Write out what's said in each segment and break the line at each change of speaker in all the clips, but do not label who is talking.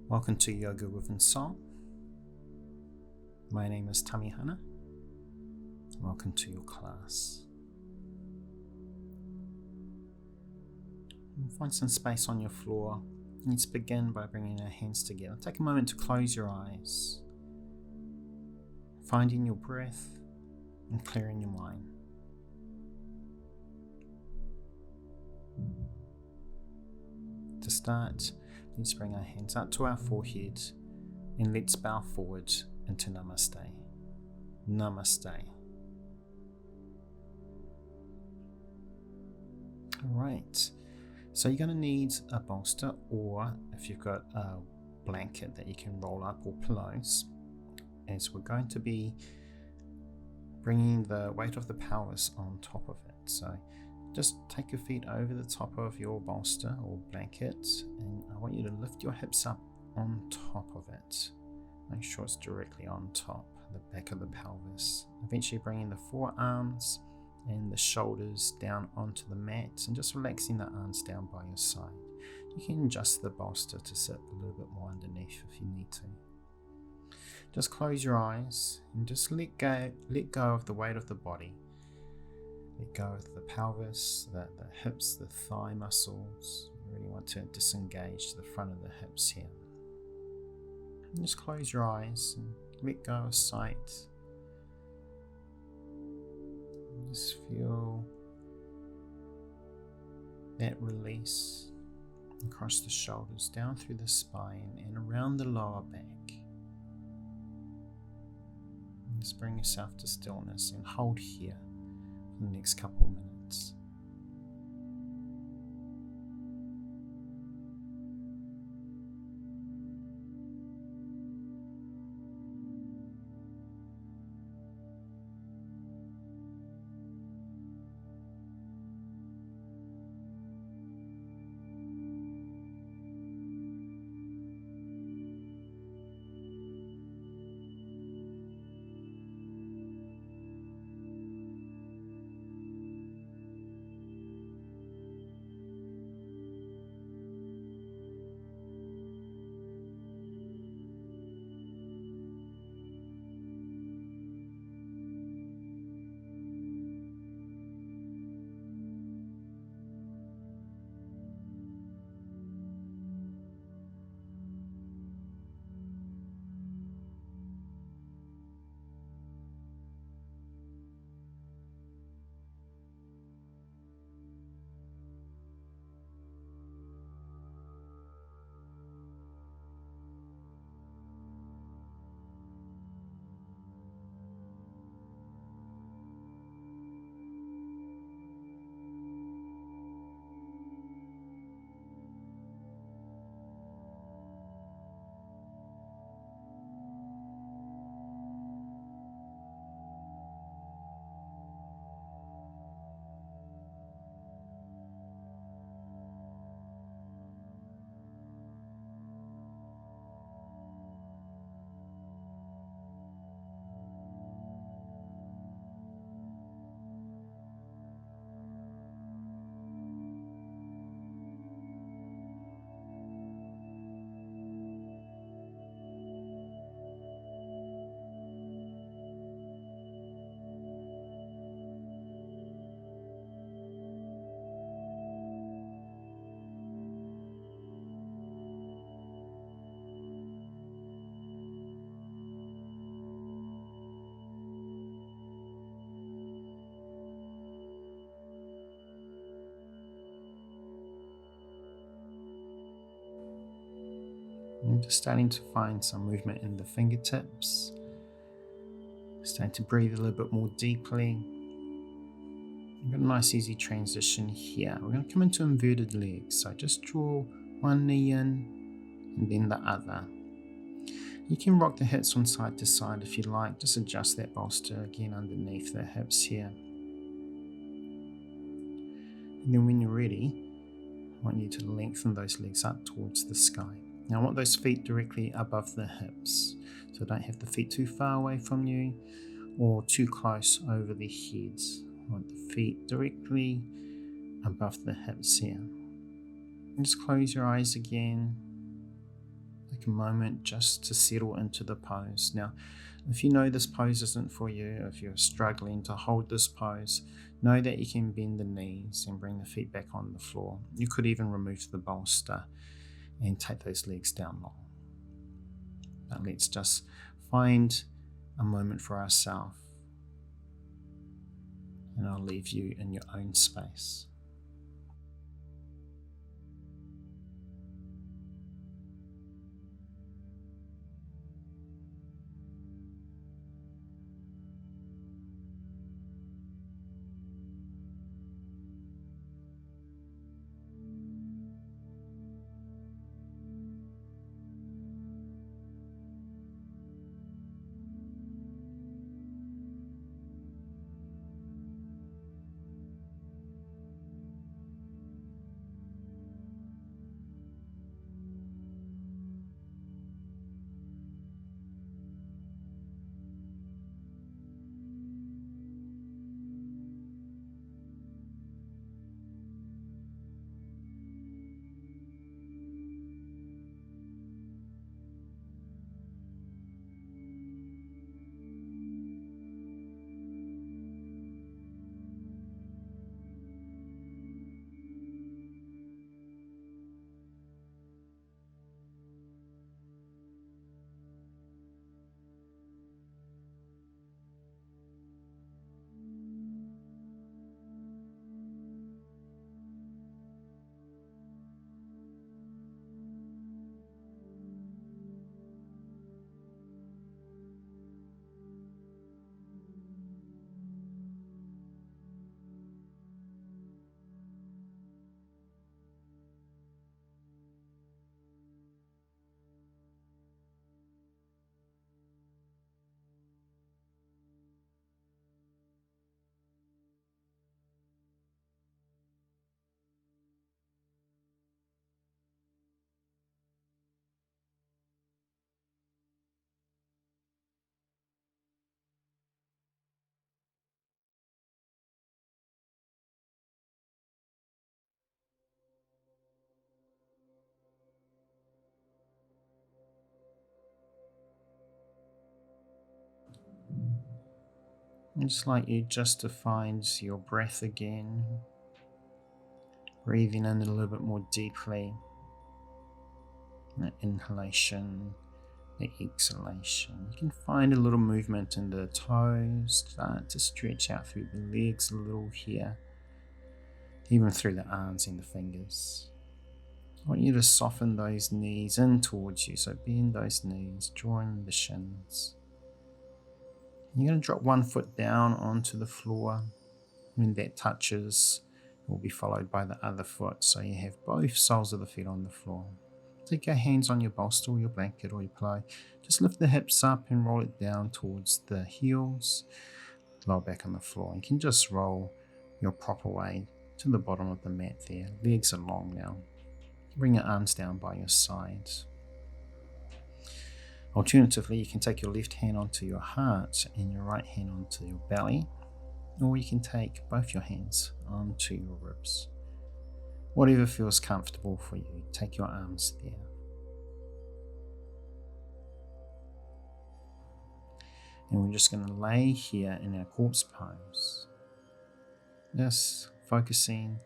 Welcome to Yoga Within Soul. My name is Tamihana. Welcome to your class. Find some space on your floor. Let's begin by bringing our hands together. Take a moment to close your eyes, finding your breath and clearing your mind. To start, let's bring our hands up to our forehead and let's bow forward into Namaste. Namaste. Alright, so you're going to need a bolster, or if you've got a blanket that you can roll up, or pillows, as we're going to be bringing the weight of the pelvis on top of it. So just take your feet over the top of your bolster or blanket, and I want you to lift your hips up on top of it. Make sure it's directly on top, the back of the pelvis. Eventually bringing the forearms and the shoulders down onto the mat, and just relaxing the arms down by your side. You can adjust the bolster to sit a little bit more underneath if you need to. Just close your eyes and just let go of the weight of the body. Let go of the pelvis, the hips, the thigh muscles. You really want to disengage the front of the hips here. And just close your eyes and let go of sight. And just feel that release across the shoulders, down through the spine and around the lower back. And just bring yourself to stillness and hold here for the next couple of minutes. I'm just starting to find some movement in the fingertips. Starting to breathe a little bit more deeply. We've got a nice easy transition here. We're going to come into inverted legs. So just draw one knee in and then the other. You can rock the hips from side to side if you like. Just adjust that bolster again underneath the hips here. And then when you're ready, I want you to lengthen those legs up towards the sky. Now I want those feet directly above the hips. So don't have the feet too far away from you or too close over the heads. I want the feet directly above the hips here. And just close your eyes again. Take a moment just to settle into the pose. Now, if you know this pose isn't for you, if you're struggling to hold this pose, know that you can bend the knees and bring the feet back on the floor. You could even remove the bolster and take those legs down long. But let's just find a moment for ourselves, and I'll leave you in your own space. I'd just like you just to find your breath again, breathing in a little bit more deeply, the inhalation, the exhalation. You can find a little movement in the toes, start to stretch out through the legs a little here, even through the arms and the fingers. I want you to soften those knees in towards you, so bend those knees, drawing the shins. You're going to drop one foot down onto the floor. When that touches, it will be followed by the other foot, so you have both soles of the feet on the floor. Take your hands on your bolster or your blanket or your pillow. Just lift the hips up and roll it down towards the heels. Lower back on the floor. You can just roll your proper way to the bottom of the mat there. Legs are long now. Bring your arms down by your sides. Alternatively, you can take your left hand onto your heart and your right hand onto your belly, or you can take both your hands onto your ribs. Whatever feels comfortable for you, take your arms there. And we're just going to lay here in our corpse pose, just focusing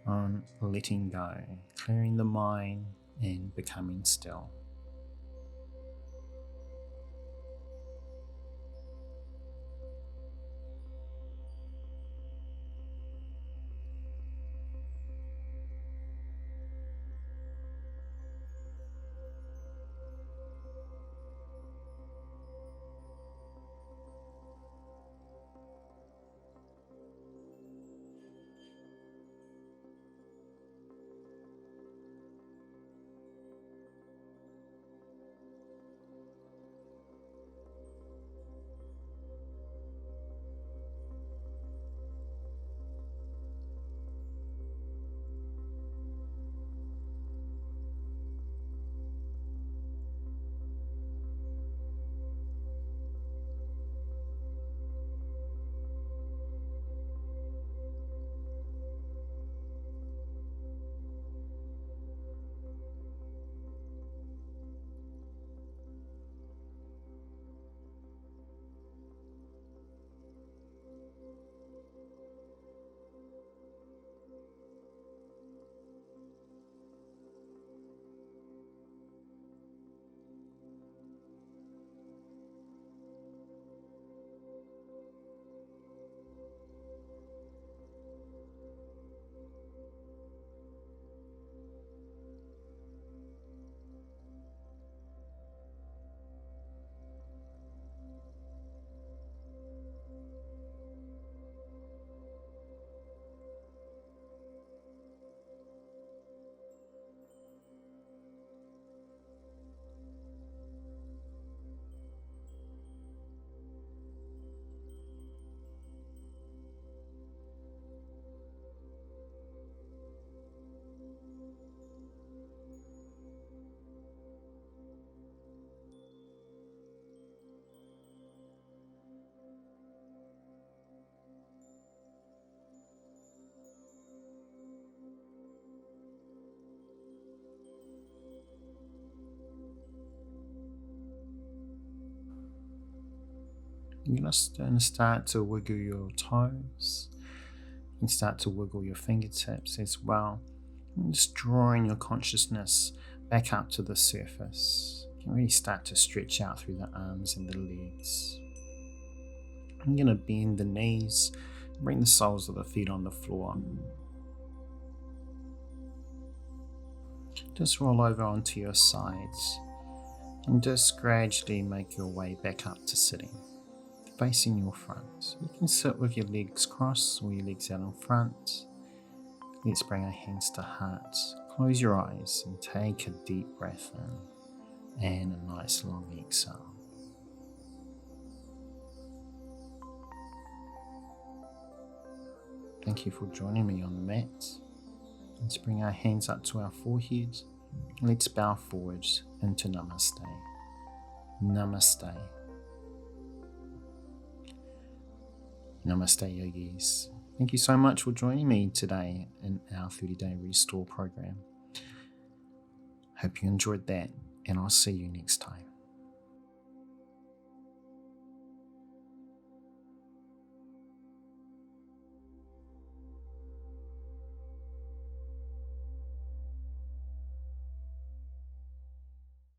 on letting go, clearing the mind and becoming still. You're going to start to wiggle your toes. You can start to wiggle your fingertips as well. And just drawing your consciousness back up to the surface. You can really start to stretch out through the arms and the legs. I'm going to bend the knees, bring the soles of the feet on the floor. Just roll over onto your sides and just gradually make your way back up to sitting, facing your front. You can sit with your legs crossed or your legs out in front. Let's bring our hands to heart. Close your eyes and take a deep breath in and a nice long exhale. Thank you for joining me on the mat. Let's bring our hands up to our forehead. Let's bow forward into Namaste. Namaste. Namaste, yogis. Thank you so much for joining me today in our 30-day Restore program. Hope you enjoyed that, and I'll see you next time.